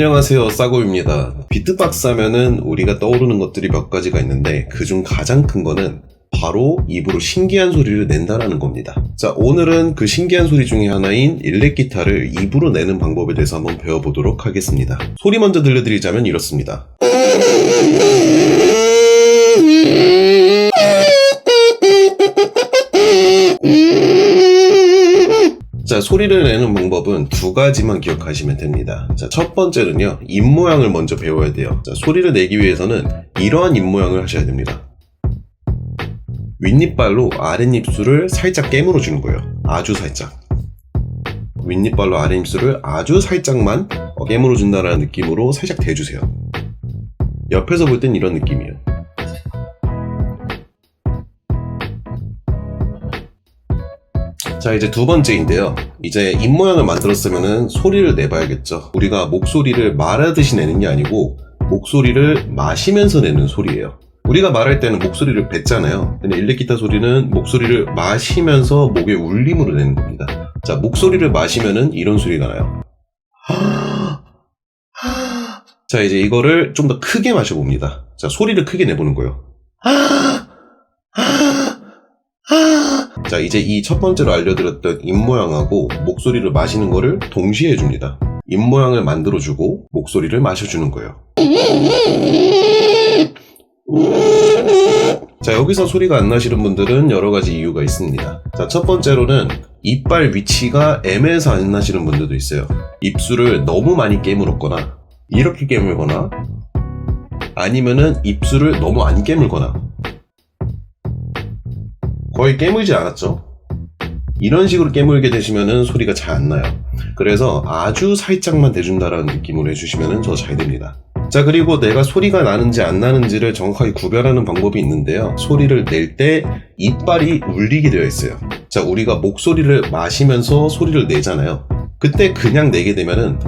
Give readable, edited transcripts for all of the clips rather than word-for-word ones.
안녕하세요, 싸구입니다. 비트박스 하면은 우리가 떠오르는 것들이 몇 가지가 있는데 그중 가장 큰 거는 바로 입으로 신기한 소리를 낸다라는 겁니다. 자, 오늘은 그 신기한 소리 중에 하나인 일렉기타를 입으로 내는 방법에 대해서 한번 배워보도록 하겠습니다. 소리 먼저 들려드리자면 이렇습니다. 자, 소리를 내는 방법은 두 가지만 기억하시면 됩니다. 자, 첫 번째는요, 입 모양을 먼저 배워야 돼요. 자, 소리를 내기 위해서는 이러한 입 모양을 하셔야 됩니다. 윗니빨로 아랫입술을 살짝 깨물어 주는 거예요. 아주 살짝. 윗니빨로 아랫입술을 아주 살짝만 깨물어 준다라는 느낌으로 살짝 대주세요. 옆에서 볼 땐 이런 느낌이에요. 자, 이제 두 번째인데요. 이제 입 모양을 만들었으면 소리를 내봐야겠죠. 우리가 목소리를 말하듯이 내는 게 아니고 목소리를 마시면서 내는 소리예요. 우리가 말할 때는 목소리를 뱉잖아요. 근데 일렉기타 소리는 목소리를 마시면서 목의 울림으로 내는 겁니다. 자, 목소리를 마시면은 이런 소리가 나요. 자, 이제 이거를 좀 더 크게 마셔봅니다. 자, 소리를 크게 내보는 거예요. 자, 이제 이 첫 번째로 알려드렸던 입 모양하고 목소리를 마시는 거를 동시에 해줍니다. 입 모양을 만들어주고 목소리를 마셔주는 거예요. 자, 여기서 소리가 안 나시는 분들은 여러 가지 이유가 있습니다. 자, 첫 번째로는 이빨 위치가 애매해서 안 나시는 분들도 있어요. 입술을 너무 많이 깨물었거나 이렇게 깨물거나 아니면은 입술을 너무 안 깨물거나 거의 깨물지 않았죠? 이런 식으로 깨물게 되시면은 소리가 잘 안 나요. 그래서 아주 살짝만 대준다라는 느낌으로 해주시면은 더 잘 됩니다. 자, 그리고 내가 소리가 나는지 안 나는지를 정확하게 구별하는 방법이 있는데요. 소리를 낼 때 이빨이 울리게 되어 있어요. 자, 우리가 목소리를 마시면서 소리를 내잖아요. 그때 그냥 내게 되면은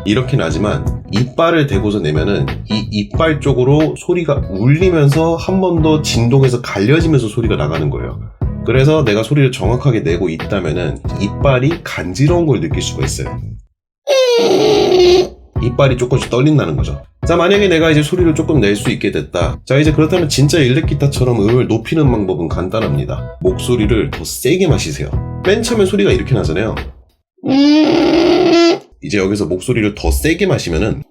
이렇게 나지만 이빨을 대고서 내면은 이 이빨 쪽으로 소리가 울리면서 한 번 더 진동해서 갈려지면서 소리가 나가는 거예요. 그래서 내가 소리를 정확하게 내고 있다면은 이빨이 간지러운 걸 느낄 수가 있어요. 이빨이 조금씩 떨린다는 거죠. 자, 만약에 내가 이제 소리를 조금 낼 수 있게 됐다. 자, 이제 그렇다면 진짜 일렉기타처럼 음을 높이는 방법은 간단합니다. 목소리를 더 세게 마시세요. 맨 처음에 소리가 이렇게 나잖아요. 이제 여기서 목소리를 더 세게 마시면은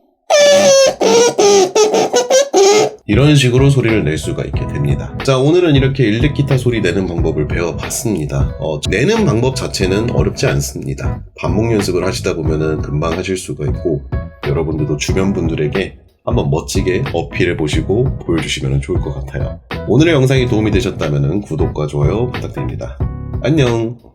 이런 식으로 소리를 낼 수가 있게 됩니다. 자, 오늘은 이렇게 일렉기타 소리 내는 방법을 배워봤습니다. 내는 방법 자체는 어렵지 않습니다. 반복 연습을 하시다 보면은 금방 하실 수가 있고 여러분들도 주변 분들에게 한번 멋지게 어필해 보시고 보여주시면 좋을 것 같아요. 오늘의 영상이 도움이 되셨다면 구독과 좋아요 부탁드립니다. 안녕.